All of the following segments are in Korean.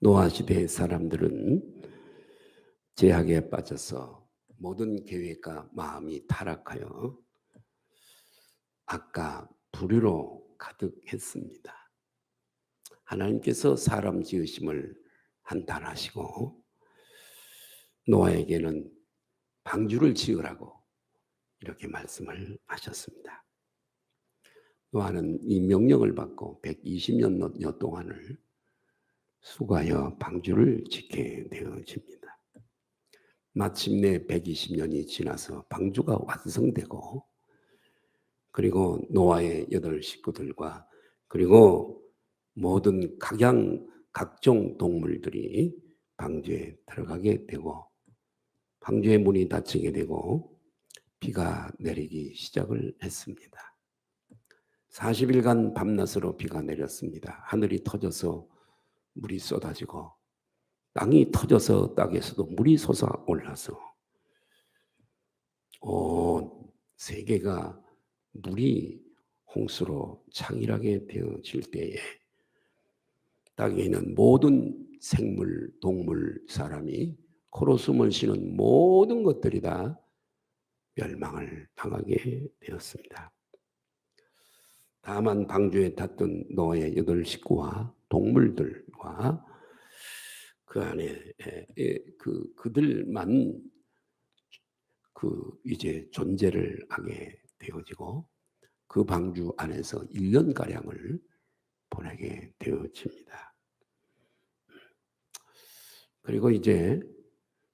노아 시대의 사람들은 죄악에 빠져서 모든 계획과 마음이 타락하여 악과 불의로 가득했습니다. 하나님께서 사람 지으심을 한탄하시고 노아에게는 방주를 지으라고 이렇게 말씀을 하셨습니다. 노아는 이 명령을 받고 120년 동안을 수고하여 방주를 짓게 되어집니다. 마침내 120년이 지나서 방주가 완성되고, 그리고 노아의 8 식구들과 그리고 모든 각종 동물들이 방주에 들어가게 되고, 방주의 문이 닫히게 되고 비가 내리기 시작을 했습니다. 40일간 밤낮으로 비가 내렸습니다. 하늘이 터져서 물이 쏟아지고 땅이 터져서 땅에서도 물이 솟아올라서 온 세계가 물이 홍수로 창일하게 되어질 때에 땅에 있는 모든 생물, 동물, 사람이 코로 숨을 쉬는 모든 것들이 다 멸망을 당하게 되었습니다. 다만 방주에 탔던 노아의 8 식구와 동물들과 그 안에 그들만 이제 존재를 하게 되어지고, 그 방주 안에서 1년가량을 보내게 되어집니다. 그리고 이제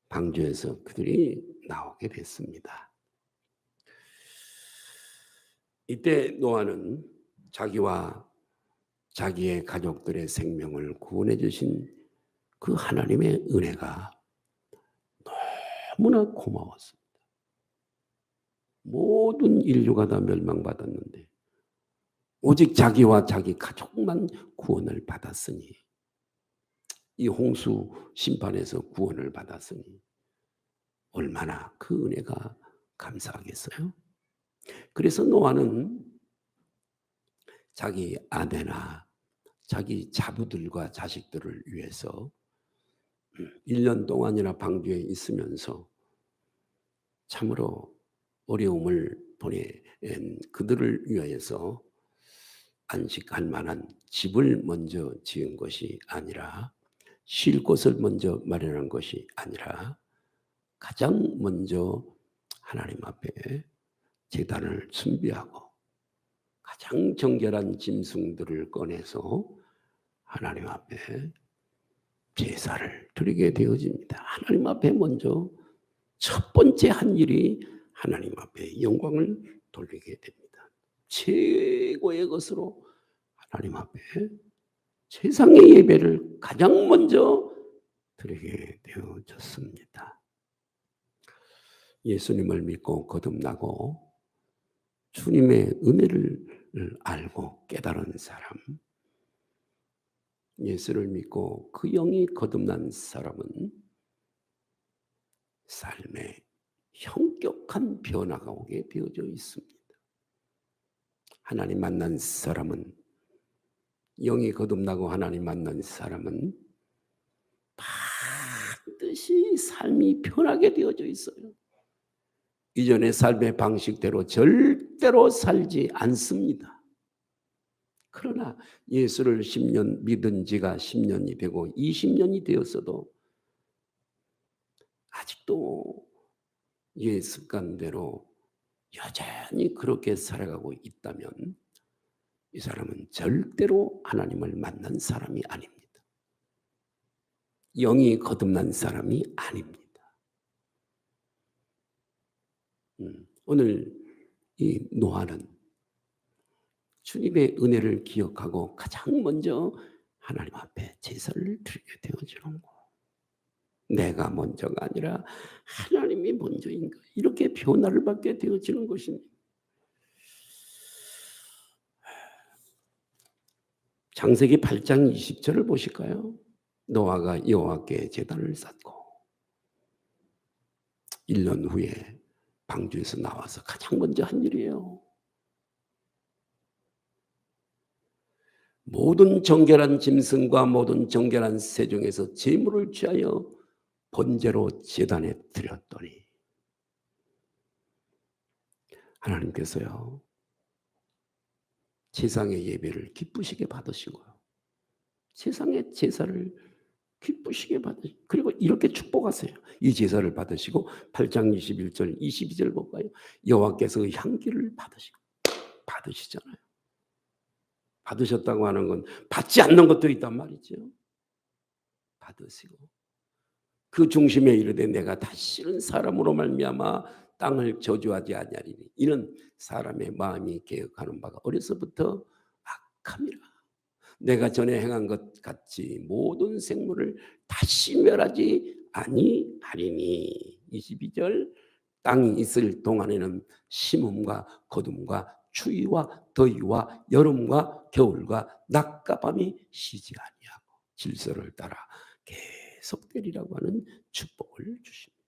방주에서 그들이 나오게 됐습니다. 이때 노아는 자기와 자기의 가족들의 생명을 구원해 주신 그 하나님의 은혜가 너무나 고마웠습니다. 모든 인류가 다 멸망받았는데 오직 자기와 자기 가족만 구원을 받았으니, 이 홍수 심판에서 구원을 받았으니 얼마나 그 은혜가 감사하겠어요? 그래서 노아는 자기 아내나 자기 자부들과 자식들을 위해서 1년 동안이나 방주에 있으면서 참으로 어려움을 보낸 그들을 위하여서 안식할 만한 집을 먼저 지은 것이 아니라, 쉴 곳을 먼저 마련한 것이 아니라, 가장 먼저 하나님 앞에 제단을 준비하고 가장 정결한 짐승들을 꺼내서 하나님 앞에 제사를 드리게 되어집니다. 하나님 앞에 먼저 첫 번째 한 일이 하나님 앞에 영광을 돌리게 됩니다. 최고의 것으로 하나님 앞에 세상의 예배를 가장 먼저 드리게 되어졌습니다. 예수님을 믿고 거듭나고 주님의 은혜를 알고 깨달은 사람, 예수를 믿고 그 영이 거듭난 사람은 삶에 현격한 변화가 오게 되어져 있습니다. 하나님 만난 사람은, 영이 거듭나고 하나님 만난 사람은 반드시 삶이 변하게 되어져 있어요. 이전의 삶의 방식대로 절대로 살지 않습니다. 그러나 예수를 10년 믿은 지가 10년이 되고 20년이 되었어도 아직도 옛 습관대로 여전히 그렇게 살아가고 있다면 이 사람은 절대로 하나님을 만난 사람이 아닙니다. 영이 거듭난 사람이 아닙니다. 오늘 이 노아는 주님의 은혜를 기억하고 가장 먼저 하나님 앞에 제사를 드리게 되어지는 거. 내가 먼저가 아니라 하나님이 먼저인가, 이렇게 변화를 받게 되어지는 것입니다. 창세기 8장 20절을 보실까요? 노아가 여호와께 제단을 쌓고 1년 후에 방주에서 나와서 가장 먼저 한 일이에요. 모든 정결한 짐승과 모든 정결한 새 중에서 제물을 취하여 번제로 제단에 드렸더니 하나님께서요 세상의 예배를 기쁘시게 받으신 거예요. 세상의 제사를 기쁘시게 받으시고 그리고 이렇게 축복하세요. 이 제사를 받으시고 8장 21절 22절 볼까요? 여호와께서 향기를 받으시잖아요. 받으셨다고 하는 건 받지 않는 것도 있단 말이죠. 받으시고 그 중심에 이르되 내가 다시는 사람으로 말미암아 땅을 저주하지 아니하리니 이는 사람의 마음이 계획하는 바가 어려서부터 악함이라. 내가 전에 행한 것 같이 모든 생물을 다시 멸하지 아니하리니. 22절 땅이 있을 동안에는 심음과 거둠과 추위와 더위와 여름과 겨울과 낮과 밤이 쉬지 아니하고 질서를 따라 계속되리라고 하는 축복을 주십니다.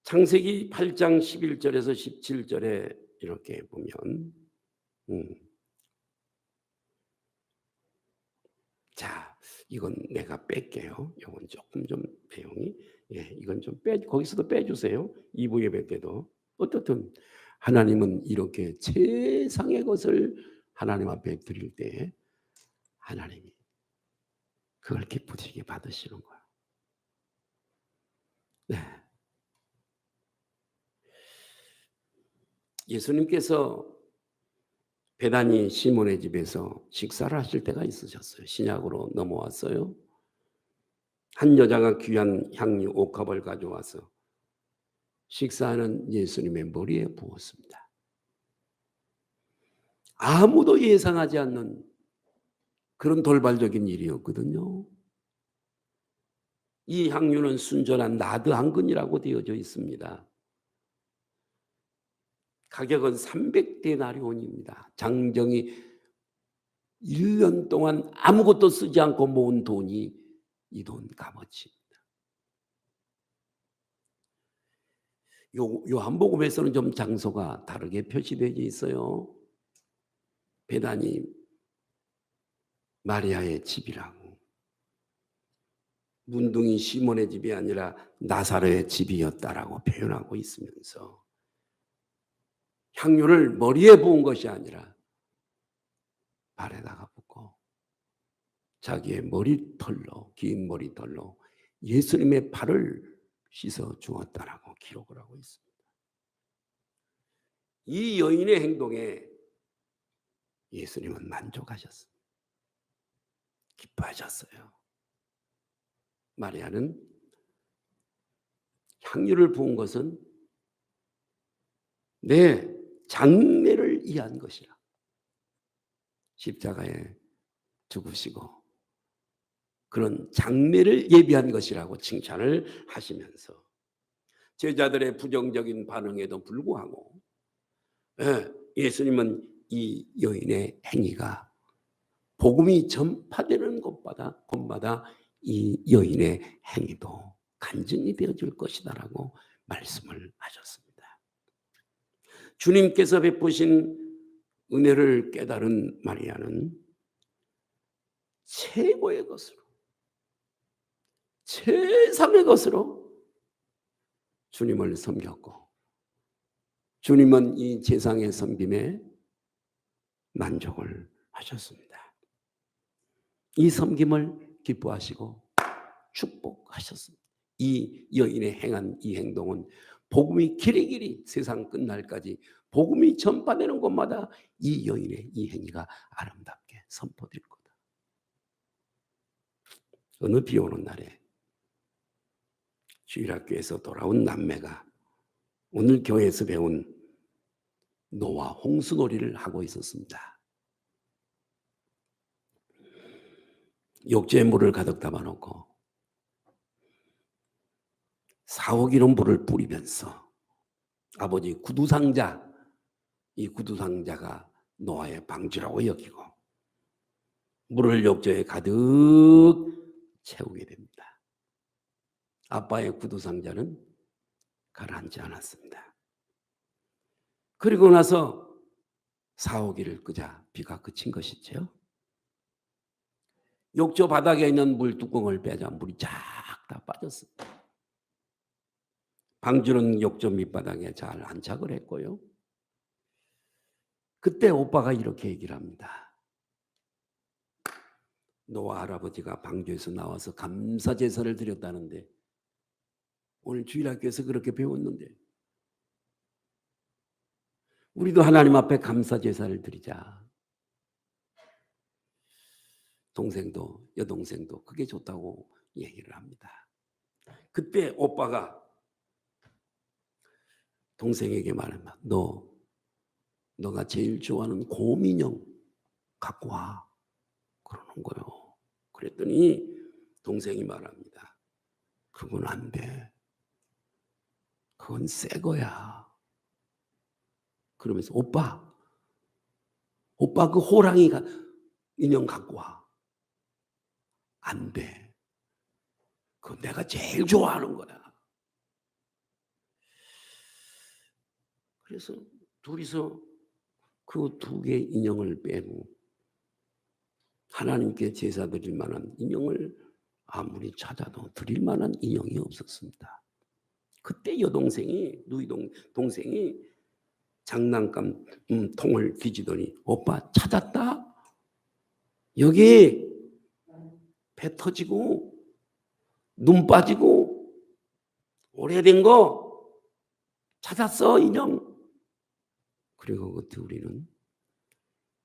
창세기 8장 11절에서 17절에 이렇게 보면 자, 이건 내가 뺄게요. 이건 조금 좀 내용이 이건 좀 거기서도 빼주세요. 2부 예배 때도 어떻든 하나님은 이렇게 세상의 것을 하나님 앞에 드릴 때 하나님이 그걸 기쁘시게 받으시는 거야. 네. 예수님께서 베다니 시몬의 집에서 식사를 하실 때가 있으셨어요. 신약으로 넘어왔어요. 한 여자가 귀한 향유 옥합을 가져와서 식사하는 예수님의 머리에 부었습니다. 아무도 예상하지 않는 그런 돌발적인 일이었거든요. 이 향유는 순전한 나드 한 근이라고 되어져 있습니다. 가격은 300데나리온입니다. 장정이 1년 동안 아무것도 쓰지 않고 모은 돈이 이 돈 값어치입니다. 요한복음에서는 좀 장소가 다르게 표시되어 있어요. 베다니 마리아의 집이라고. 문둥이 시몬의 집이 아니라 나사로의 집이었다라고 표현하고 있으면서 향유를 머리에 부은 것이 아니라 발에다가 붓고 자기의 머리털로 긴 머리털로 예수님의 발을 씻어 주었다라고 기록을 하고 있습니다. 이 여인의 행동에 예수님은 만족하셨습니다. 기뻐하셨어요. 마리아는 향유를 부은 것은 내 장례를 이해한 것이라. 십자가에 죽으시고 그런 장례를 예비한 것이라고 칭찬을 하시면서 제자들의 부정적인 반응에도 불구하고 예수님은 이 여인의 행위가 복음이 전파되는 곳마다 이 여인의 행위도 간증이 되어줄 것이다라고 말씀을 하셨습니다. 주님께서 베푸신 은혜를 깨달은 마리아는 최고의 것으로 최상의 것으로 주님을 섬겼고 주님은 이 세상의 섬김에 만족을 하셨습니다. 이 섬김을 기뻐하시고 축복하셨습니다. 이 여인의 행한 이 행동은 복음이 길이길이 세상 끝날까지 복음이 전파되는 곳마다 이 여인의 이 행위가 아름답게 선포될 거다. 어느 비 오는 날에 주일학교에서 돌아온 남매가 오늘 교회에서 배운 노아 홍수놀이를 하고 있었습니다. 욕조에 물을 가득 담아놓고 4호기로 물을 뿌리면서 아버지 구두상자, 이 구두상자가 노아의 방주라고 여기고 물을 욕조에 가득 채우게 됩니다. 아빠의 구두상자는 가라앉지 않았습니다. 그리고 나서 사오기를 끄자 비가 그친 것이죠. 욕조 바닥에 있는 물뚜껑을 빼자 물이 쫙 다 빠졌어요. 방주는 욕조 밑바닥에 잘 안착을 했고요. 그때 오빠가 이렇게 얘기를 합니다. 노아 할아버지가 방주에서 나와서 감사 제사를 드렸다는데 오늘 주일학교에서 그렇게 배웠는데 우리도 하나님 앞에 감사 제사를 드리자. 동생도 여동생도 그게 좋다고 얘기를 합니다. 그때 오빠가 동생에게 말합니다. 너가 제일 좋아하는 곰인형 갖고 와. 그러는 거예요. 그랬더니 동생이 말합니다. 그건 안 돼. 그건 새 거야. 그러면서 오빠 그 호랑이 인형 갖고 와. 안 돼. 그건 내가 제일 좋아하는 거야. 그래서 둘이서 그 두 개의 인형을 빼고 하나님께 제사 드릴 만한 인형을 아무리 찾아도 드릴 만한 인형이 없었습니다. 그때 여동생이 동생이 장난감 통을 뒤지더니 오빠 찾았다? 여기 배 터지고 눈 빠지고 오래된 거 찾았어 인형. 그리고 그때 우리는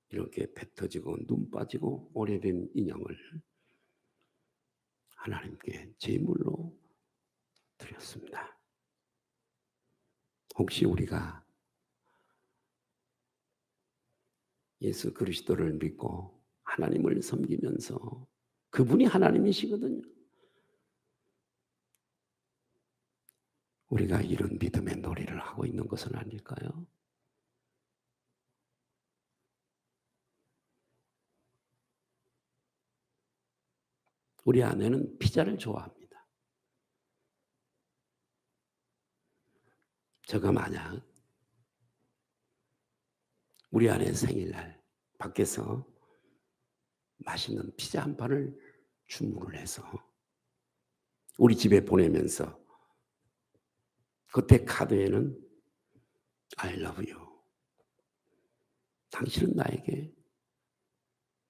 이렇게 배 터지고 눈 빠지고 오래된 인형을 하나님께 제물로 드렸습니다. 혹시 우리가 예수 그리스도를 믿고 하나님을 섬기면서 그분이 하나님이시거든요. 우리가 이런 믿음의 놀이를 하고 있는 것은 아닐까요? 우리 아내는 피자를 좋아합니다. 제가 만약 우리 아내 생일날 밖에서 맛있는 피자 한 판을 주문을 해서 우리 집에 보내면서 겉에 카드에는 I love you. 당신은 나에게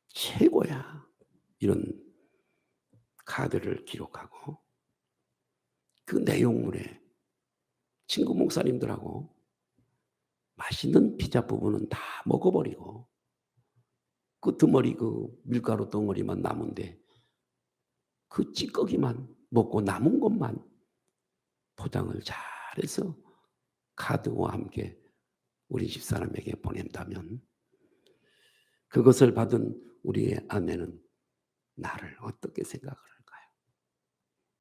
최고야. 이런 카드를 기록하고 그 내용물에 친구 목사님들하고 맛있는 피자 부분은 다 먹어버리고 끄트머리 그 밀가루 덩어리만 남은데 그 찌꺼기만 먹고 남은 것만 포장을 잘해서 카드와 함께 우리 집사람에게 보낸다면 그것을 받은 우리의 아내는 나를 어떻게 생각을 할까요?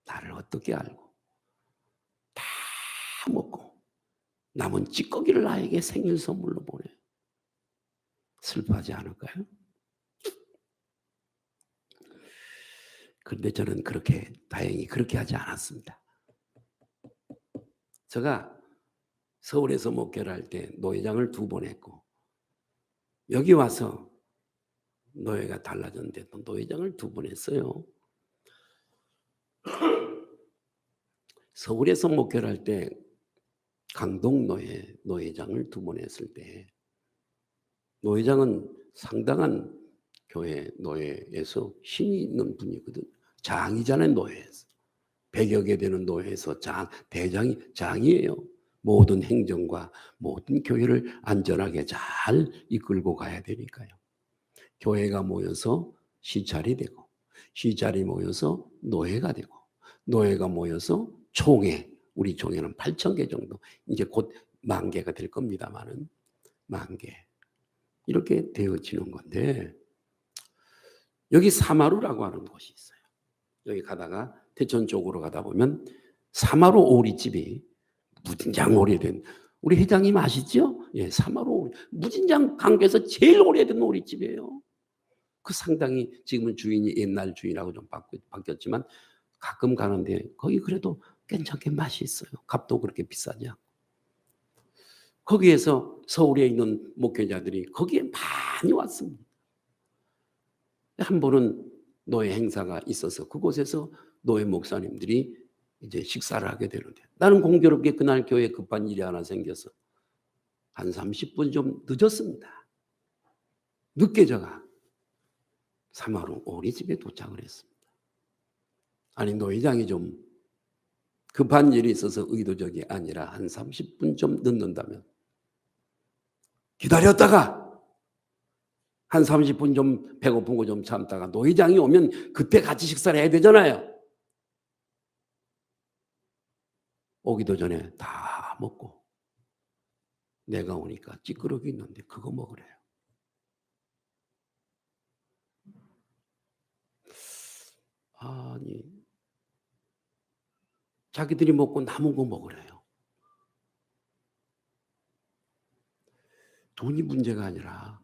나를 어떻게 알고 다 먹고 남은 찌꺼기를 나에게 생일 선물로 보내. 슬퍼하지 않을까요? 그런데 저는 다행히 그렇게 하지 않았습니다. 제가 서울에서 목회를 할 때 노회장을 2번 했고 여기 와서 노예가 달라졌는데 또 노회장을 2번 했어요. 서울에서 목회를 할 때 강동 노회장을 2번 했을 때 노회장은 상당한 교회 노예에서 힘이 있는 분이거든. 장이잖아요. 노예에서 100여 개 되는 노예에서 대장이 장이에요. 모든 행정과 모든 교회를 안전하게 잘 이끌고 가야 되니까요. 교회가 모여서 시찰이 되고 시찰이 모여서 노예가 되고 노예가 모여서 총회, 우리 총회는 8,000개 정도, 이제 곧 10,000개가 될 겁니다만은 10,000개 이렇게 되어지는 건데 여기 사마루라고 하는 곳이 있어요. 여기 가다가 대천 쪽으로 가다 보면 사마루 오리집이 무진장 오래된, 우리 회장님 아시죠? 예, 사마루 오리, 무진장 강변에서 제일 오래된 오리집이에요. 그 상당히 지금은 주인이 옛날 주인하고 좀 바뀌었지만 가끔 가는데 거기 그래도 괜찮게 맛이 있어요. 값도 그렇게 비싸지 않고. 거기에서 서울에 있는 목회자들이 거기에 많이 왔습니다. 한 번은 노예 행사가 있어서 그곳에서 노예 목사님들이 이제 식사를 하게 되는데 나는 공교롭게 그날 교회에 급한 일이 하나 생겨서 한 30분 좀 늦었습니다. 늦게 제가 사마루 어린이집에 도착을 했습니다. 아니 노회장이 좀 급한 일이 있어서 의도적이 아니라 한 30분 좀 늦는다면 기다렸다가 한 30분 좀 배고픈 거 좀 참다가 노회장이 오면 그때 같이 식사를 해야 되잖아요. 오기도 전에 다 먹고 내가 오니까 찌끄러기 있는데 그거 먹으래요. 아니 자기들이 먹고 남은 거 먹으래요. 돈이 문제가 아니라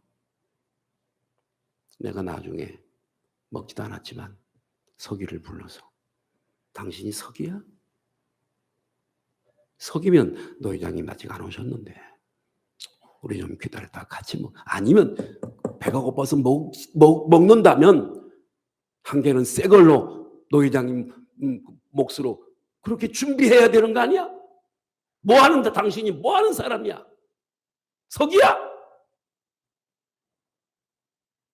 내가 나중에 먹지도 않았지만 서기를 불러서 당신이 서기야? 서기면 노회장님 아직 안 오셨는데 우리 좀 기다렸다 같이 아니면 배가 고파서 먹는다면 한 개는 새 걸로 노회장님 몫으로 그렇게 준비해야 되는 거 아니야? 뭐 하는데 당신이 뭐 하는 사람이야? 서기야?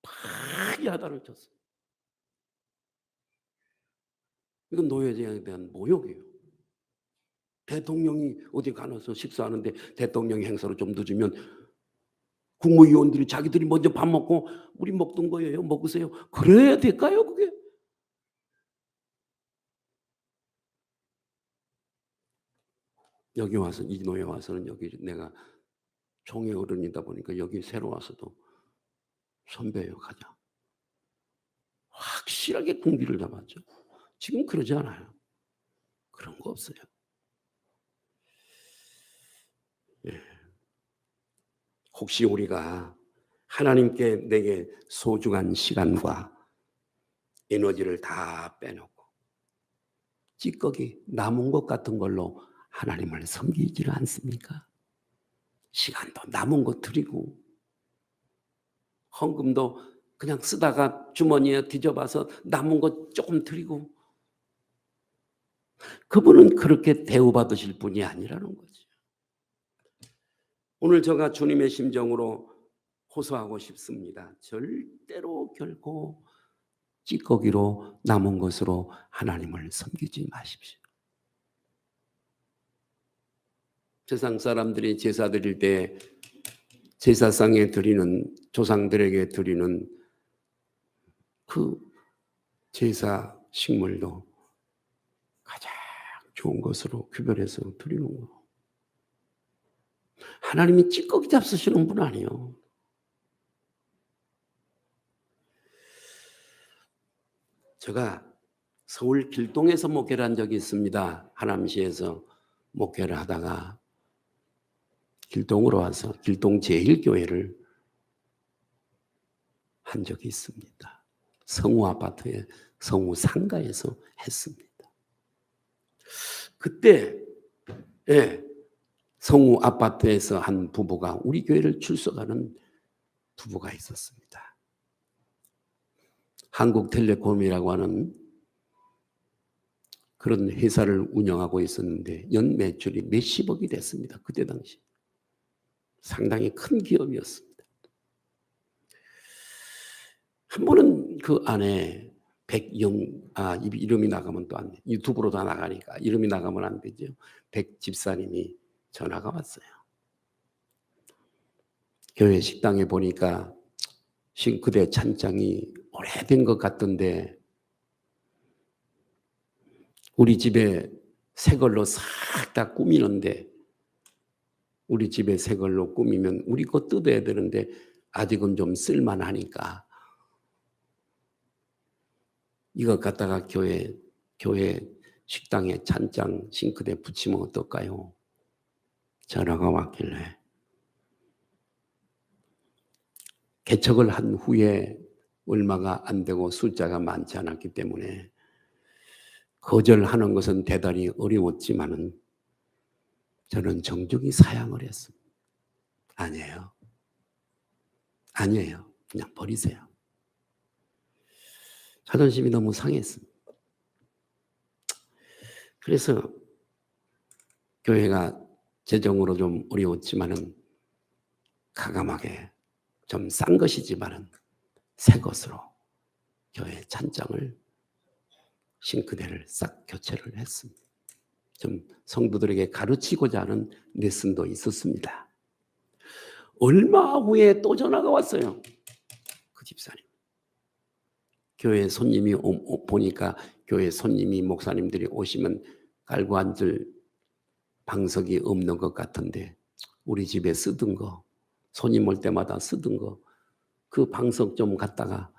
막 야단을 쳤어. 이건 노회장에 대한 모욕이에요. 대통령이 어디 가서 식사하는데 대통령 행사로 좀 늦으면 국무위원들이 자기들이 먼저 밥 먹고 우리 먹던 거예요. 먹으세요. 그래야 될까요, 그게? 여기 와서 이 노예 와서는 여기 내가 종의 어른이다 보니까 여기 새로 와서도 선배예요, 가자. 확실하게 군기를 잡았죠. 지금 그러지 않아요. 그런 거 없어요. 예. 혹시 우리가 하나님께 내게 소중한 시간과 에너지를 다 빼놓고 찌꺼기 남은 것 같은 걸로 하나님을 섬기지를 않습니까? 시간도 남은 거 드리고 헌금도 그냥 쓰다가 주머니에 뒤져봐서 남은 거 조금 드리고 그분은 그렇게 대우받으실 분이 아니라는 거죠. 오늘 제가 주님의 심정으로 호소하고 싶습니다. 절대로 결코 찌꺼기로 남은 것으로 하나님을 섬기지 마십시오. 세상 사람들이 제사 드릴 때 제사상에 드리는 조상들에게 드리는 그 제사 식물도 가장 좋은 것으로 구별해서 드리는 거. 하나님이 찌꺼기 잡수시는 분 아니에요. 제가 서울 길동에서 목회를 한 적이 있습니다. 하남시에서 목회를 하다가 길동으로 와서 길동 제1교회를 한 적이 있습니다. 성우 아파트에 성우 상가에서 했습니다. 그때 성우 아파트에서 한 부부가 우리 교회를 출석하는 부부가 있었습니다. 한국텔레콤이라고 하는 그런 회사를 운영하고 있었는데 연 매출이 몇십억이 됐습니다. 그때 당시. 상당히 큰 기업이었습니다. 한 번은 그 안에 이름이 나가면 또 안 돼. 유튜브로 다 나가니까 이름이 나가면 안 되죠. 백 집사님이 전화가 왔어요. 교회 식당에 보니까 싱크대 찬장이 오래된 것 같던데 우리 집에 새 걸로 싹 다 꾸미는데 우리 집에 새 걸로 꾸미면 우리 거 뜯어야 되는데 아직은 좀 쓸만하니까 이거 갖다가 교회 식당에 찬장 싱크대 붙이면 어떨까요? 전화가 왔길래 개척을 한 후에 얼마가 안 되고 숫자가 많지 않았기 때문에 거절하는 것은 대단히 어려웠지만은 저는 정중히 사양을 했습니다. 아니에요. 아니에요. 그냥 버리세요. 자존심이 너무 상했습니다. 그래서 교회가 재정으로 좀 어려웠지만은 가감하게 좀 싼 것이지만은 새 것으로 교회 찬장을 싱크대를 싹 교체를 했습니다. 좀 성도들에게 가르치고자 하는 레슨도 있었습니다. 얼마 후에 또 전화가 왔어요. 그 집사님. 교회 손님이 보니까 교회 손님이 목사님들이 오시면 깔고 앉을 방석이 없는 것 같은데 우리 집에 쓰던 거 손님 올 때마다 쓰던 거 그 방석 좀 갖다가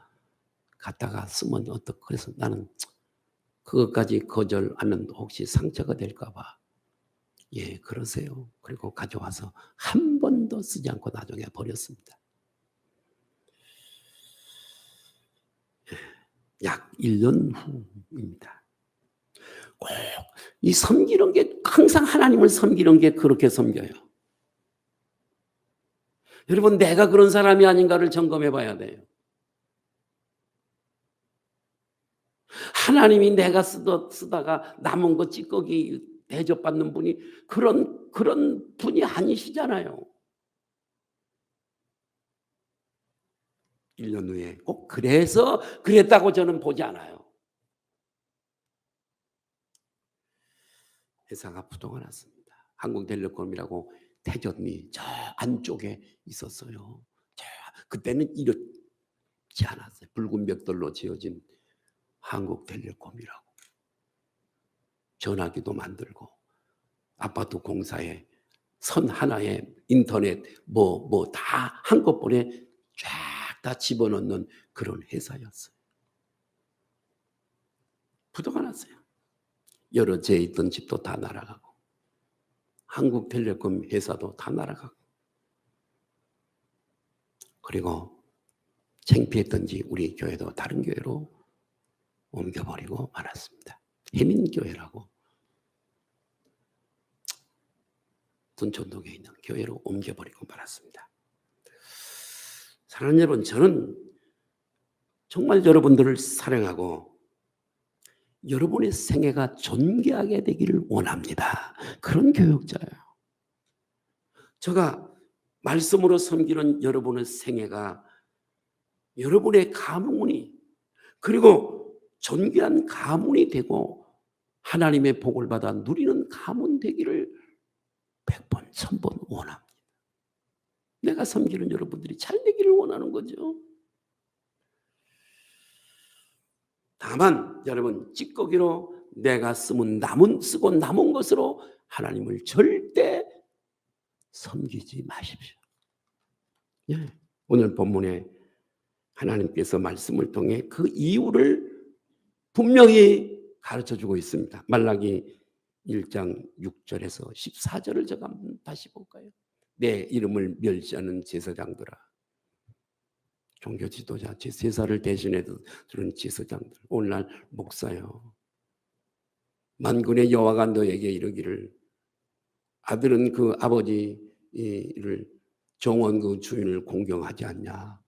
쓰면 어떡 그래서 나는 그것까지 거절하면 혹시 상처가 될까 봐 예 그러세요. 그리고 가져와서 한 번도 쓰지 않고 나중에 버렸습니다. 약 1년 후입니다. 꼭 이 섬기는 게 항상 하나님을 섬기는 게 그렇게 섬겨요. 여러분 내가 그런 사람이 아닌가를 점검해 봐야 돼요. 하나님이 내가 쓰다가 남은 거 찌꺼기 대접받는 분이 그런 분이 아니시잖아요. 1년 후에 꼭 그래서 그랬다고 저는 보지 않아요. 회사가 부도가 났습니다. 한국텔레콤이라고 대전이 저 안쪽에 있었어요. 그때는 이렇지 않았어요. 붉은 벽돌로 지어진 한국텔레콤이라고. 전화기도 만들고 아파트 공사에 선 하나에 인터넷 뭐 다 한꺼번에 쫙 다 집어넣는 그런 회사였어요. 부도가 났어요. 여러 재 있던 집도 다 날아가고 한국텔레콤 회사도 다 날아가고 그리고 창피했던지 우리 교회도 다른 교회로 옮겨버리고 말았습니다. 해민교회라고 둔촌동에 있는 교회로 옮겨버리고 말았습니다. 사랑하는 여러분, 저는 정말 여러분들을 사랑하고 여러분의 생애가 존귀하게 되기를 원합니다. 그런 교육자예요. 제가 말씀으로 섬기는 여러분의 생애가 여러분의 가문이 그리고 존귀한 가문이 되고 하나님의 복을 받아 누리는 가문 되기를 100번, 1000번 원합니다. 내가 섬기는 여러분들이 잘 되기를 원하는 거죠. 다만 여러분 찌꺼기로 내가 쓰고 남은 것으로 하나님을 절대 섬기지 마십시오. 예, 오늘 본문에 하나님께서 말씀을 통해 그 이유를 분명히 가르쳐주고 있습니다. 말라기 1장 6절에서 14절을 제가 한번 다시 볼까요? 내 이름을 멸시하는 제사장들아, 종교 지도자, 제사를 대신해 주는 제사장들, 오늘날 목사요. 만군의 여호와가 너에게 이르기를 아들은 그 아버지를 정원 그 주인을 공경하지 않냐?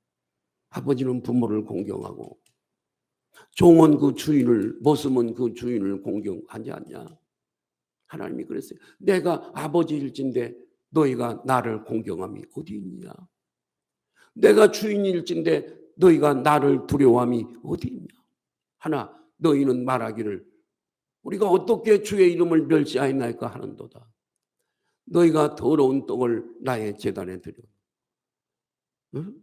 아버지는 부모를 공경하고 종은 그 주인을 모습은 그 주인을 공경하지 않냐? 하나님이 그랬어요. 내가 아버지일진데 너희가 나를 공경함이 어디 있냐? 내가 주인일진데 너희가 나를 두려워함이 어디 있냐? 하나 너희는 말하기를 우리가 어떻게 주의 이름을 멸시하였나이까 하는도다. 너희가 더러운 떡을 나의 제단에 드려. 응?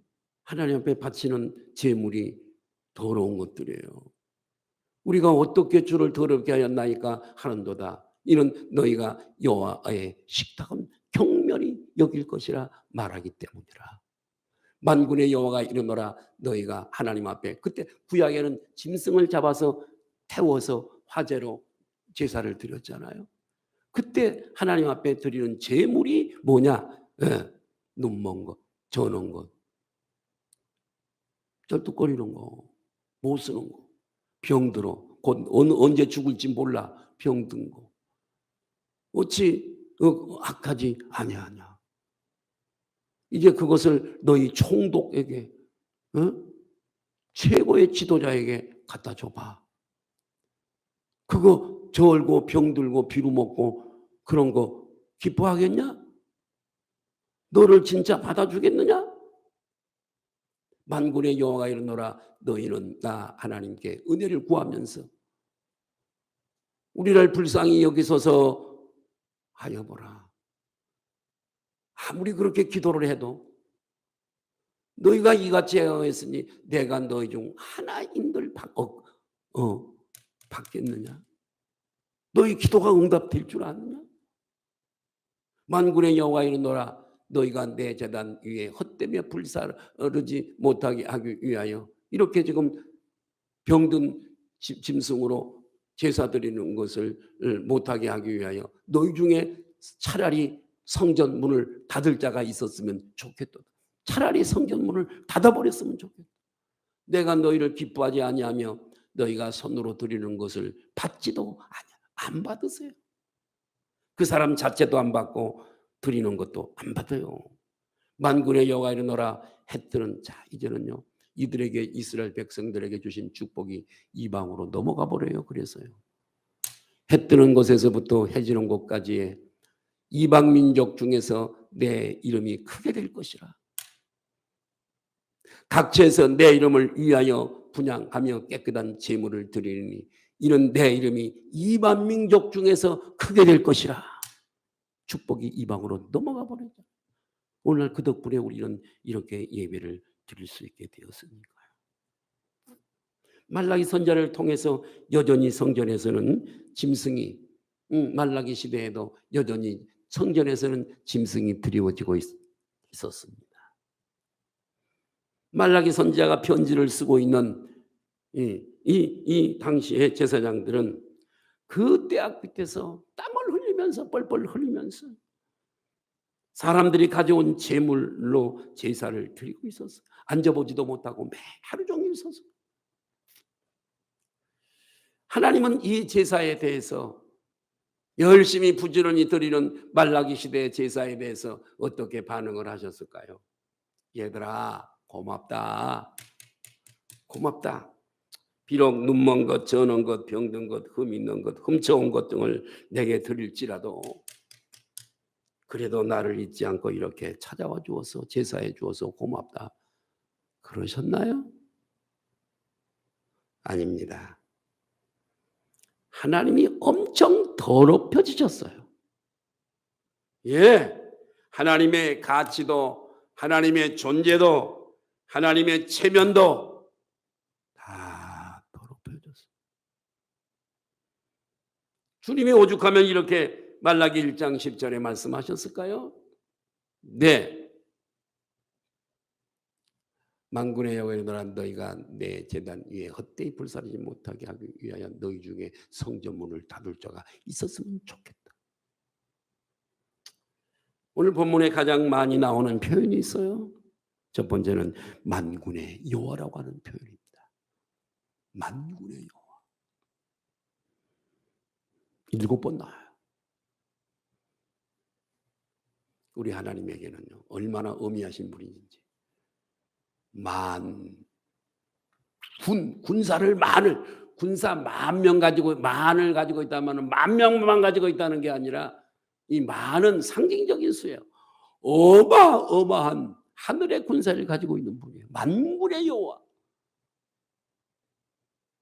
하나님 앞에 바치는 제물이 더러운 것들이에요. 우리가 어떻게 주를 더럽게 하였나이까 하는도다. 이는 너희가 여호와의 식탁은 경멸히 여길 것이라 말하기 때문이라. 만군의 여호와가 이르노라 너희가 하나님 앞에 그때 구약에는 짐승을 잡아서 태워서 화제로 제사를 드렸잖아요. 그때 하나님 앞에 드리는 제물이 뭐냐? 예, 눈먼 것, 저는 것, 쩔뚝거리는 거, 못 쓰는 거, 병들어 곧 언제 죽을지 몰라 병든 거. 어찌 악하지 아니하냐? 이제 그것을 너희 총독에게, 최고의 지도자에게 갖다 줘봐. 그거 절고 병들고 비루먹고 그런 거 기뻐하겠냐? 너를 진짜 받아주겠느냐? 만군의 여호와가 이르노라 너희는 나 하나님께 은혜를 구하면서 우리를 불쌍히 여기소서 하여 보라. 아무리 그렇게 기도를 해도 너희가 이같이 행하였으니 내가 너희 중 하나인들 받겠느냐? 너희 기도가 응답될 줄 아느냐? 만군의 여호와 이르노라 너희가 내 제단 위에 헛되며 불사르지 못하게 하기 위하여 이렇게 지금 병든 짐승으로 제사 드리는 것을 못하게 하기 위하여 너희 중에 차라리 성전 문을 닫을 자가 있었으면 좋겠다. 차라리 성전 문을 닫아버렸으면 좋겠다. 내가 너희를 기뻐하지 아니하며 너희가 손으로 드리는 것을 받지도 안 받으세요. 그 사람 자체도 안 받고 드리는 것도 안 받아요. 만군의 여호와 이르노라 해뜨는 자 이제는요 이들에게 이스라엘 백성들에게 주신 축복이 이방으로 넘어가 버려요. 그래서요 해 뜨는 곳에서부터 해 지는 곳까지의 이방 민족 중에서 내 이름이 크게 될 것이라. 각처에서 내 이름을 위하여 분향하며 깨끗한 제물을 드리니 이는 내 이름이 이방 민족 중에서 크게 될 것이라. 축복이 이방으로 넘어가 버리죠. 오늘날 그 덕분에 우리는 이렇게 예배를 드릴 수 있게 되었으니까요. 말라기 선지자를 통해서 여전히 성전에서는 짐승이 말라기 시대에도 여전히 성전에서는 짐승이 드리워지고 있었습니다. 말라기 선지자가 편지를 쓰고 있는 이 당시의 제사장들은 그 떼악 밑에서 땀을 흘리면서 뻘뻘 흘리면서 사람들이 가져온 제물로 제사를 드리고 있었어요. 앉아보지도 못하고 매 하루 종일 서서. 하나님은 이 제사에 대해서 열심히 부지런히 드리는 말라기 시대의 제사에 대해서 어떻게 반응을 하셨을까요? 얘들아 고맙다. 고맙다. 비록 눈먼 것, 저는 것, 병든 것, 흠 있는 것, 훔쳐온 것 등을 내게 드릴지라도 그래도 나를 잊지 않고 이렇게 찾아와 주어서 제사해 주어서 고맙다. 그러셨나요? 아닙니다. 하나님이 엄청 더럽혀지셨어요. 예, 하나님의 가치도 하나님의 존재도 하나님의 체면도 다 더럽혀졌어요. 주님이 오죽하면 이렇게 말라기 1장 10절에 말씀하셨을까요? 네. 만군의 여호와여 너희가 내 제단 위에 헛되이 불사르지 못하게 하기 위하여 너희 중에 성전 문을 닫을 자가 있었으면 좋겠다. 오늘 본문에 가장 많이 나오는 표현이 있어요. 첫 번째는 만군의 여호와라고 하는 표현입니다. 만군의 여호와. 7번 나와요. 우리 하나님에게는요 얼마나 엄미하신 분인지. 군사를 군사 10,000명 가지고 만을 가지고 있다면 10,000명만 가지고 있다는 게 아니라 이 만은 상징적인 수예요. 어마어마한 하늘의 군사를 가지고 있는 분이에요. 만군의 여호와.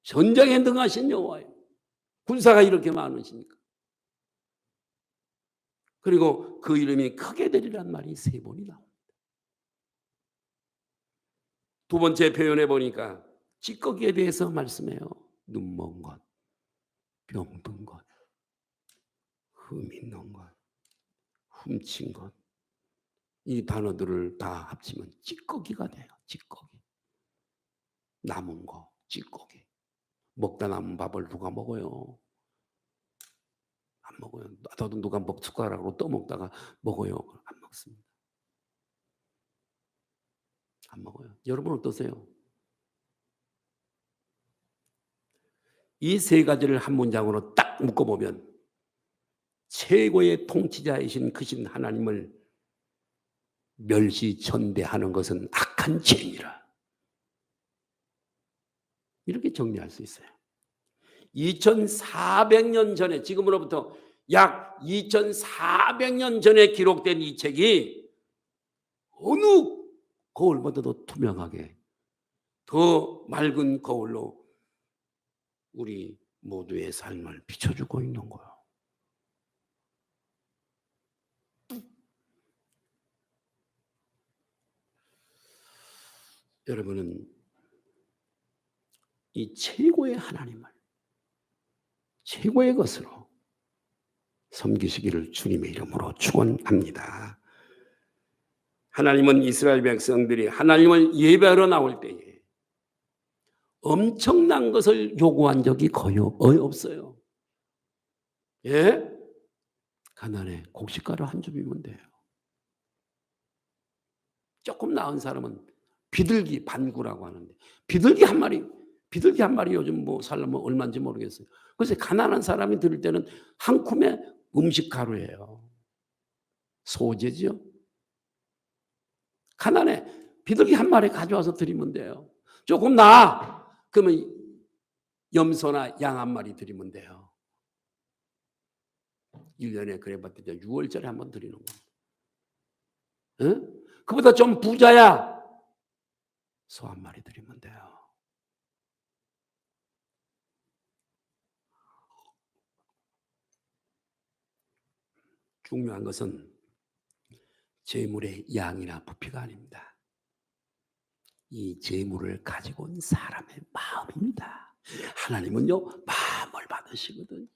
전쟁에 능하신 여호와예요. 군사가 이렇게 많으시니까. 그리고 그 이름이 크게 되리란 말이 3번이 나옵니다. 두 번째 표현해 보니까 찌꺼기에 대해서 말씀해요. 눈먼 것, 병든 것, 흠 있는 것, 훔친 것. 이 단어들을 다 합치면 찌꺼기가 돼요. 찌꺼기. 남은 거, 찌꺼기. 먹다 남은 밥을 누가 먹어요? 안 먹어요. 나도 누가 숟가락으로 떠먹다가 먹어요? 안 먹습니다. 안 먹어요. 여러분 어떠세요? 이 3가지를 한 문장으로 딱 묶어보면 최고의 통치자이신 크신 하나님을 멸시천대하는 것은 악한 죄니라. 이렇게 정리할 수 있어요. 2400년 전에, 지금으로부터 약 2400년 전에 기록된 이 책이 어느 거울보다도 투명하게 더 맑은 거울로 우리 모두의 삶을 비춰주고 있는 거예요. 여러분은 이 최고의 하나님을 최고의 것으로 섬기시기를 주님의 이름으로 축원합니다. 하나님은 이스라엘 백성들이 하나님을 예배하러 나올 때에 엄청난 것을 요구한 적이 거의 없어요. 예? 가난해 곡식가루 한 줌이면 돼요. 조금 나은 사람은 비둘기 반구라고 하는데 비둘기 한 마리 요즘 뭐 살려면 얼마인지 모르겠어요. 그래서 가난한 사람이 들을 때는 한 줌의 음식 가루예요. 소재죠. 가난해 비둘기 한 마리 가져와서 드리면 돼요. 조금 나아 그러면 염소나 양 한 마리 드리면 돼요. 1년에 그래봤자 6월절에 한번 드리는 거예요. 응? 그보다 좀 부자야 소 한 마리 드리면 돼요. 중요한 것은 재물의 양이나 부피가 아닙니다. 이 재물을 가지고 온 사람의 마음입니다. 하나님은요 마음을 받으시거든요.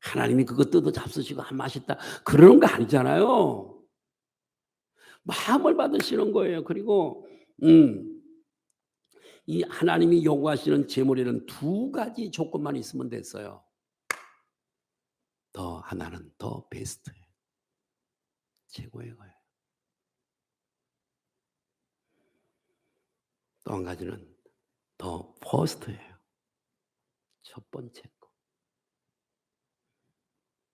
하나님이 그거 뜯어 잡수시고 맛있다 그러는 거 아니잖아요. 마음을 받으시는 거예요. 그리고 이 하나님이 요구하시는 재물에는 두 가지 조건만 있으면 됐어요. 더 하나는 더 베스트예요. 최고의 거예요. 또 한 가지는 더 퍼스트예요. 첫 번째 거.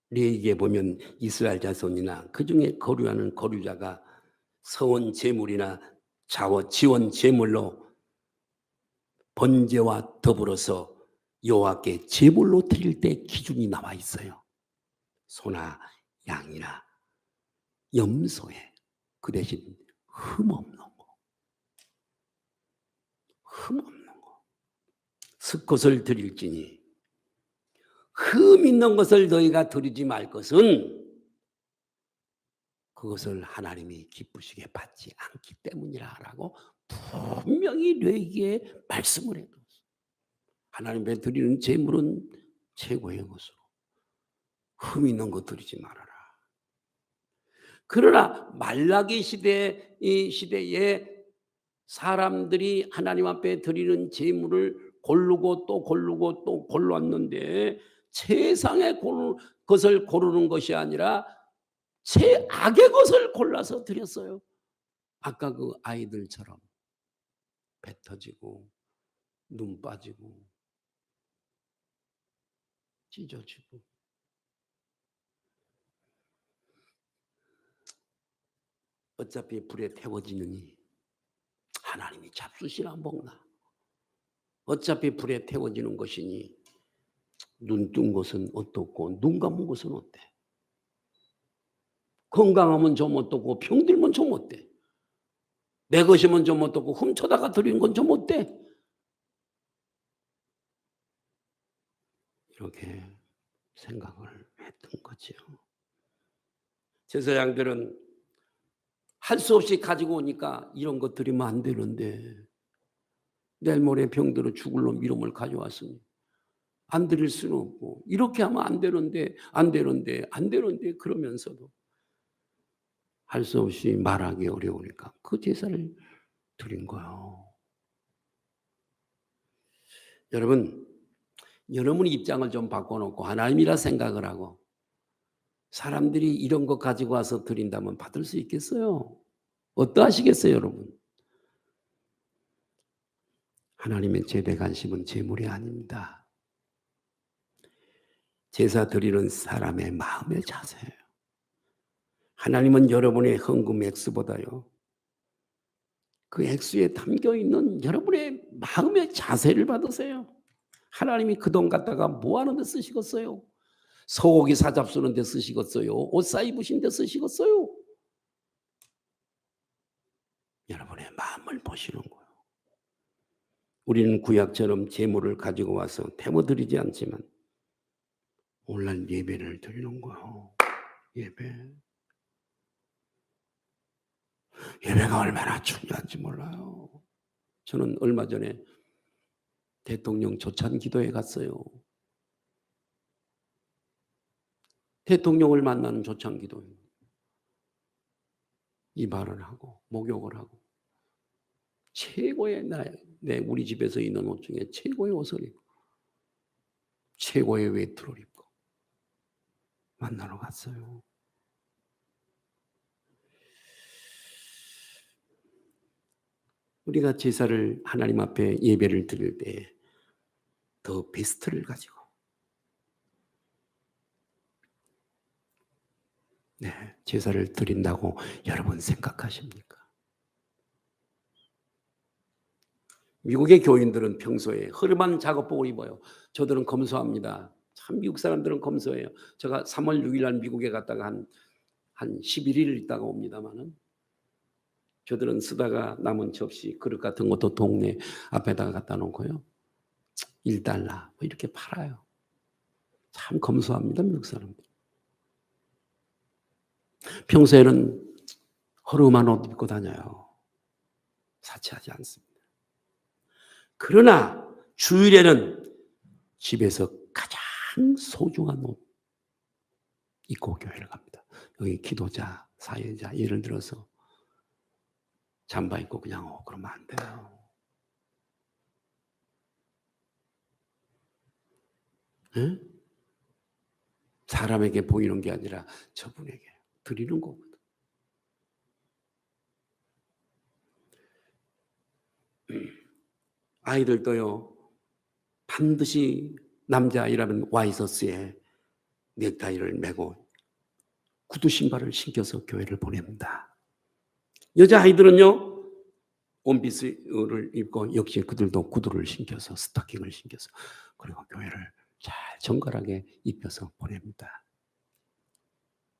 레위기에 보면 이스라엘 자손이나 그중에 거류하는 거류자가 서원 제물이나 지원 제물로 번제와 더불어서 여호와께 제물로 드릴 때 기준이 나와 있어요. 소나 양이나 염소에 그 대신 흠없는 거. 흠없는 거. 숫것을 드릴지니 흠 있는 것을 너희가 드리지 말 것은 그것을 하나님이 기쁘시게 받지 않기 때문이라고 분명히 레위기에 말씀을 해뒀어요. 하나님께 드리는 제물은 최고의 것으로 흠 있는 거 드리지 말아라. 그러나 말라기 이 시대에 사람들이 하나님 앞에 드리는 제물을 고르고 또 고르고 또 골랐는데 세상의 것을 고르는 것이 아니라 최악의 것을 골라서 드렸어요. 아까 그 아이들처럼 배 터지고 눈 빠지고 찢어지고 어차피 불에 태워지느니 하나님이 잡수시나 먹나. 어차피 불에 태워지는 것이니 눈 뜬 것은 어떻고 눈 감은 것은 어때? 건강하면 좀 어떻고 병들면 좀 어때? 내 것이면 좀 어떻고 훔쳐다가 드린 건 좀 어때? 이렇게 생각을 했던 거죠. 제사장들은 할 수 없이 가지고 오니까 이런 것 드리면 안 되는데 내일 모레 병들어 죽을 놈 이름을 가져왔으니 안 드릴 수는 없고 이렇게 하면 안 되는데 그러면서도 할 수 없이 말하기 어려우니까 그 제사를 드린 거예요. 여러분 입장을 좀 바꿔놓고 하나님이라 생각을 하고 사람들이 이런 거 가지고 와서 드린다면 받을 수 있겠어요? 어떠하시겠어요, 여러분? 하나님의 제대 관심은 재물이 아닙니다. 제사 드리는 사람의 마음의 자세예요. 하나님은 여러분의 헌금 액수보다요, 그 액수에 담겨 있는 여러분의 마음의 자세를 받으세요. 하나님이 그 돈 갖다가 뭐 하는 데 쓰시겠어요? 소고기 사잡 쓰는 데 쓰시겠어요? 옷 사 입으신 데 쓰시겠어요? 여러분의 마음을 보시는 거예요. 우리는 구약처럼 재물을 가지고 와서 대모 드리지 않지만 오늘날 예배를 드리는 거예요. 예배. 예배가 얼마나 중요한지 몰라요. 저는 얼마 전에 대통령 조찬 기도에 갔어요. 대통령을 만나는 조찬 기도에 이 발언을 하고 목욕을 하고 최고의 우리 집에서 입는 옷 중에 최고의 옷을 입고 최고의 외투를 입고 만나러 갔어요. 우리가 제사를 하나님 앞에 예배를 드릴 때 더 베스트를 가지고 제사를 드린다고 여러분 생각하십니까? 미국의 교인들은 평소에 허름한 작업복을 입어요. 저들은 검소합니다. 참 미국 사람들은 검소해요. 제가 3월 6일 날 미국에 갔다가 한 11일 있다가 옵니다만은 저들은 쓰다가 남은 접시 그릇 같은 것도 동네 앞에다가 갖다 놓고요. $1 뭐 이렇게 팔아요. 참 검소합니다, 미국 사람들. 평소에는 허름한 옷 입고 다녀요. 사치하지 않습니다. 그러나 주일에는 집에서 가장 소중한 옷 입고 교회를 갑니다. 여기 기도자, 사회자, 예를 들어서 잠바 입고 그냥 그러면 안 돼요. 네? 사람에게 보이는 게 아니라 저분에게 드리는 거거든. 아이들도요, 반드시 남자아이라면 와이셔츠에 넥타이를 매고 구두 신발을 신겨서 교회를 보냅니다. 여자아이들은요, 원피스를 입고 역시 그들도 구두를 신겨서 스타킹을 신겨서 그리고 교회를 잘 정갈하게 입혀서 보냅니다.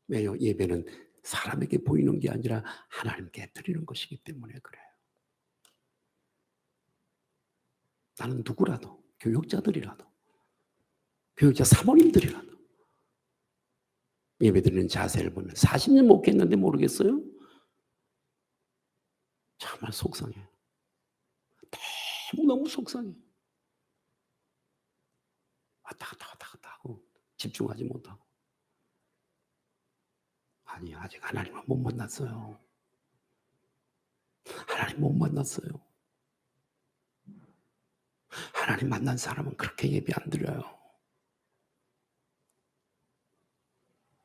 왜요? 예배는 사람에게 보이는 게 아니라 하나님께 드리는 것이기 때문에 그래요. 나는 누구라도, 교육자들이라도, 교육자 사모님들이라도 예배드리는 자세를 보면 40년 목회했는데 모르겠어요? 정말 속상해요. 너무 속상해요. 왔다 갔다 하고 집중하지 못하고. 아니, 아직 하나님을 못 만났어요. 하나님 못 만났어요. 하나님 만난 사람은 그렇게 예배 안 드려요.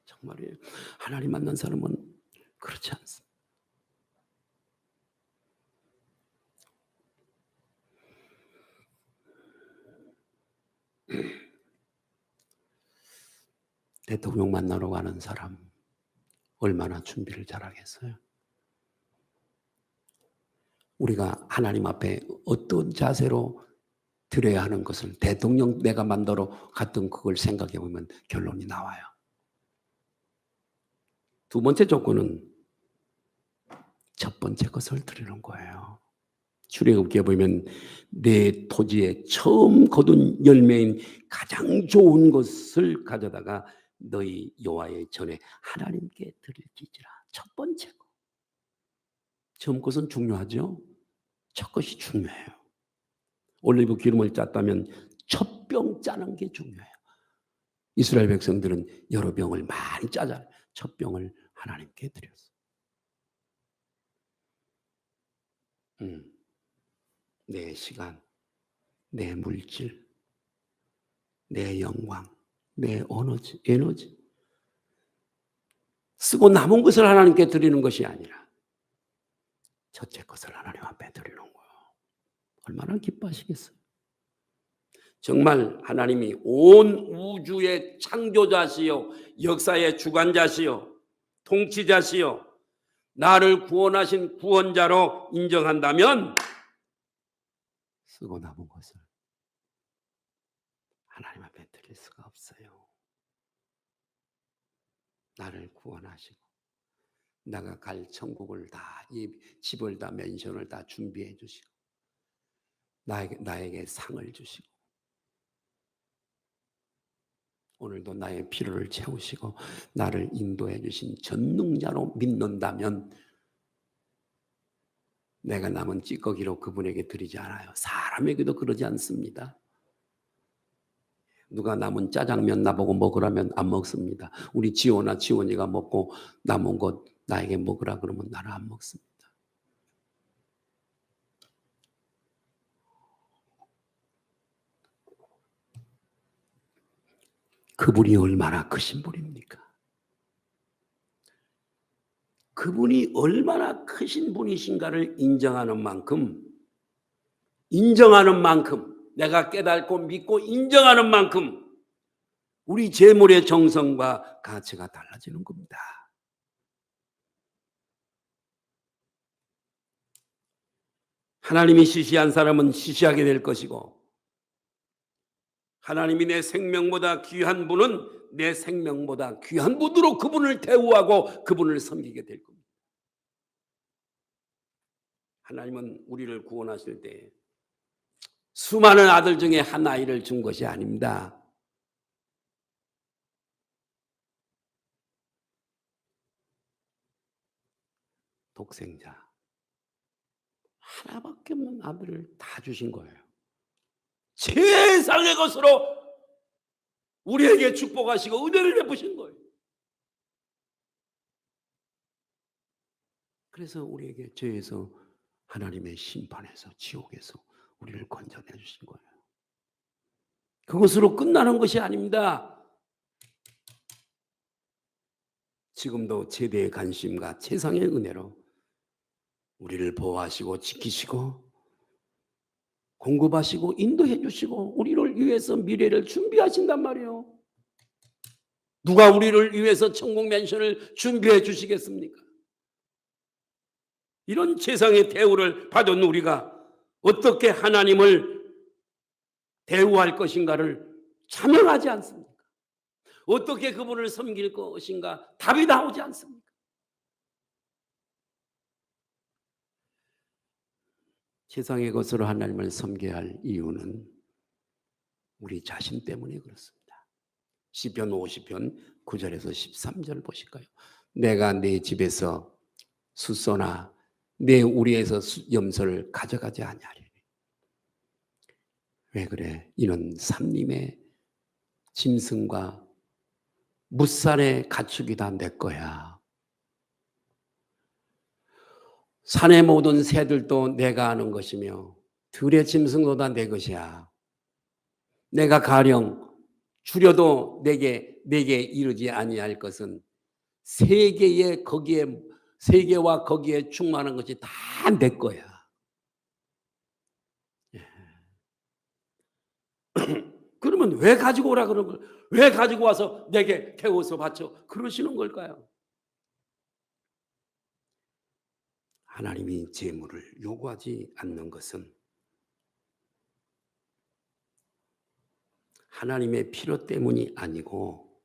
정말이에요. 하나님 만난 사람은 그렇지 않습니다. 대통령 만나러 가는 사람 얼마나 준비를 잘하겠어요? 우리가 하나님 앞에 어떤 자세로 드려야 하는 것을 대통령 내가 만나러 갔던 그걸 생각해 보면 결론이 나와요. 두 번째 조건은 첫 번째 것을 드리는 거예요. 출애굽기에 보면 내 토지에 처음 거둔 열매인 가장 좋은 것을 가져다가 너희 여호와의 전에 하나님께 드릴지라. 첫 번째 거. 처음 것은 중요하죠. 첫 것이 중요해요. 올리브 기름을 짰다면 첫 병 짜는 게 중요해요. 이스라엘 백성들은 여러 병을 많이 짜잖아요. 첫 병을 하나님께 드렸어요. 내 시간, 내 물질, 내 영광, 내 에너지 쓰고 남은 것을 하나님께 드리는 것이 아니라 첫째 것을 하나님 앞에 드리는 거예요. 얼마나 기뻐하시겠어요? 정말 하나님이 온 우주의 창조자시요 역사의 주관자시요 통치자시요 나를 구원하신 구원자로 인정한다면 쓰고 남은 것을 하나님 앞에 드릴 수가 없어요. 나를 구원하시고 내가 갈 천국을 다, 이 집을 다, 맨션을 다 준비해 주시고 나에게 상을 주시고 오늘도 나의 필요를 채우시고 나를 인도해 주신 전능자로 믿는다면 내가 남은 찌꺼기로 그분에게 드리지 않아요. 사람에게도 그러지 않습니다. 누가 남은 짜장면 나보고 먹으라면 안 먹습니다. 우리 지호나 지원이가 먹고 남은 것 나에게 먹으라 그러면 나는 안 먹습니다. 그분이 얼마나 크신 분입니까? 그분이 얼마나 크신 분이신가를 인정하는 만큼 내가 깨닫고 믿고 인정하는 만큼 우리 재물의 정성과 가치가 달라지는 겁니다. 하나님이 시시한 사람은 시시하게 될 것이고 하나님이 내 생명보다 귀한 분은 내 생명보다 귀한 분으로 그분을 대우하고 그분을 섬기게 될 겁니다. 하나님은 우리를 구원하실 때 수많은 아들 중에 한 아이를 준 것이 아닙니다. 독생자 하나밖에 없는 아들을 다 주신 거예요. 세상의 것으로 우리에게 축복하시고 은혜를 베푸신 거예요. 그래서 우리에게 죄에서 하나님의 심판에서 지옥에서 우리를 건져내 주신 거예요. 그것으로 끝나는 것이 아닙니다. 지금도 제대의 관심과 세상의 은혜로 우리를 보호하시고 지키시고 공급하시고 인도해 주시고 우리를 위해서 미래를 준비하신단 말이에요. 누가 우리를 위해서 천국 맨션을 준비해 주시겠습니까? 이런 세상의 대우를 받은 우리가 어떻게 하나님을 대우할 것인가를 자명하지 않습니까? 어떻게 그분을 섬길 것인가 답이 나오지 않습니까? 세상의 것으로 하나님을 섬겨야 할 이유는 우리 자신 때문에 그렇습니다. 시편 50편 9절에서 13절 보실까요? 내가 내 집에서 숫소나 내 우리에서 염소를 가져가지 아니하리니. 왜 그래? 이는 삼림의 짐승과 무산의 가축이 다 내 거야. 산의 모든 새들도 내가 아는 것이며 들의 짐승도 다 내 것이야. 내가 가령 줄여도 내게 이르지 아니할 것은 세계와 거기에 충만한 것이 다 내 거야. 그러면 왜 가지고 오라 그런 걸? 왜 가지고 와서 내게 태워서 바쳐? 그러시는 걸까요? 하나님이 제물을 요구하지 않는 것은 하나님의 필요 때문이 아니고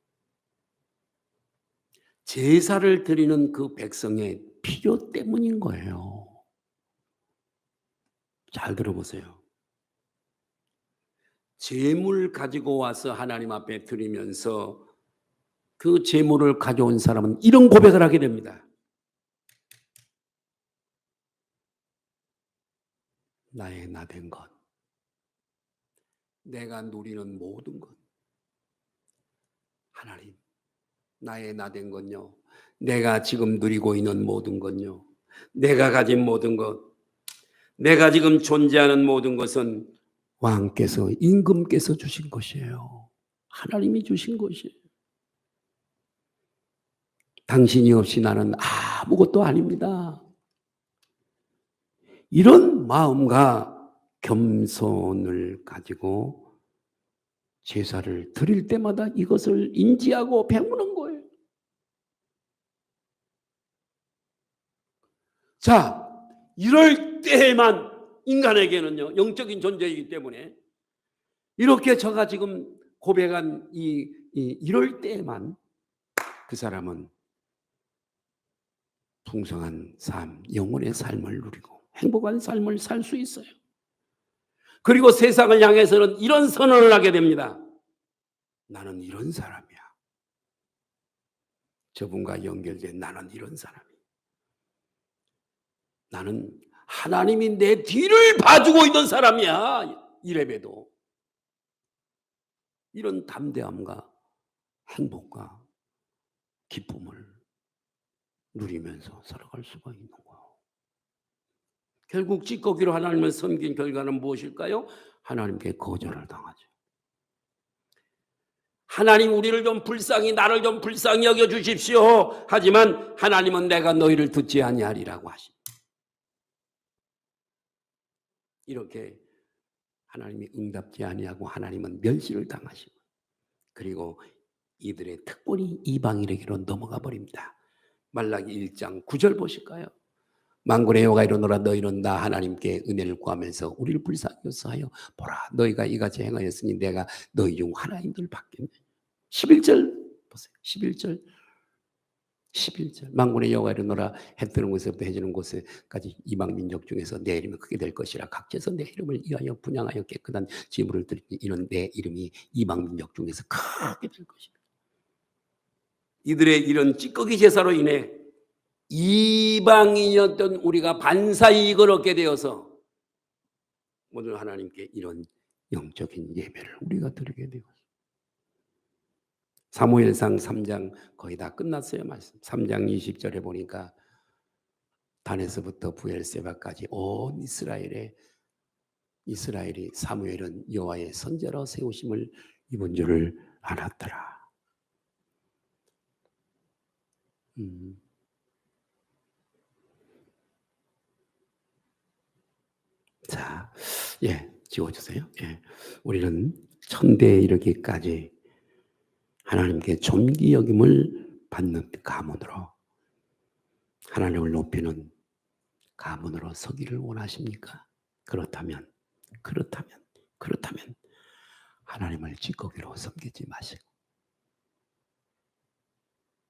제사를 드리는 그 백성의 필요 때문인 거예요. 잘 들어보세요. 제물 가지고 와서 하나님 앞에 드리면서 그 제물을 가져온 사람은 이런 고백을 하게 됩니다. 나의 나된 것, 내가 누리는 모든 것, 하나님, 나의 나된 것요, 내가 지금 누리고 있는 모든 것요, 내가 가진 모든 것, 내가 지금 존재하는 모든 것은 왕께서, 임금께서 주신 것이에요. 하나님이 주신 것이에요. 당신이 없이 나는 아무것도 아닙니다. 이런 마음과 겸손을 가지고 제사를 드릴 때마다 이것을 인지하고 배우는 거예요. 자, 이럴 때에만 인간에게는요, 영적인 존재이기 때문에 이렇게 저가 지금 고백한 이럴 때에만 그 사람은 풍성한 삶, 영혼의 삶을 누리고 행복한 삶을 살 수 있어요. 그리고 세상을 향해서는 이런 선언을 하게 됩니다. 나는 이런 사람이야. 저분과 연결된 나는 이런 사람이야. 나는 하나님이 내 뒤를 봐주고 있는 사람이야. 이래봬도. 이런 담대함과 행복과 기쁨을 누리면서 살아갈 수가 있는 거예요. 결국 찌꺼기로 하나님을 섬긴 결과는 무엇일까요? 하나님께 거절을 당하죠. 하나님 우리를 좀 불쌍히 나를 좀 불쌍히 여겨주십시오. 하지만 하나님은 내가 너희를 듣지 아니하리라고 하십니다. 이렇게 하나님이 응답지 아니하고 하나님은 멸시를 당하시고 그리고 이들의 특권이 이방인에게로 넘어가 버립니다. 말라기 1장 9절 보실까요? 만군의 여호와가 이르노라 너희는 나 하나님께 은혜를 구하면서 우리를 불쌍히 여사하여 보라 너희가 이같이 행하였으니 내가 너희 중 하나님들 받겠네. 11절 보세요. 11절 만군의 여호와가 이르노라 해 뜨는 곳에서부터 해 지는 곳에까지 이방 민족 중에서 내 이름이 크게 될 것이라 각지에서 내 이름을 위하여 분향하여 깨끗한 제물을 드리니 이는 내 이름이 이방 민족 중에서 크게 될 것이다. 이들의 이런 찌꺼기 제사로 인해 이방인이었던 우리가 반사이익을 얻게 되어서 오늘 하나님께 이런 영적인 예배를 우리가 드리게 되었습니다. 사무엘상 3장 거의 다 끝났어요. 말씀. 3장 20절에 보니까 단에서부터 부엘세바까지 온 이스라엘이 사무엘은 여호와의 선지자로 세우심을 입은 줄을 알았더라. 자, 지워주세요. 우리는 천대에 이르기까지 하나님께 존귀 여김을 받는 가문으로 하나님을 높이는 가문으로 서기를 원하십니까? 그렇다면 하나님을 찌꺼기로 섬기지 마시고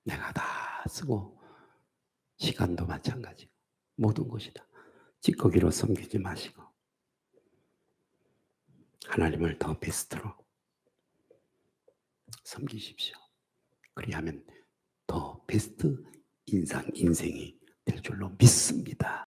내가 다 쓰고 시간도 마찬가지고 모든 것이 다 찌꺼기로 섬기지 마시고 하나님을 더 베스트로 섬기십시오. 그리하면 더 베스트 인생이 될 줄로 믿습니다.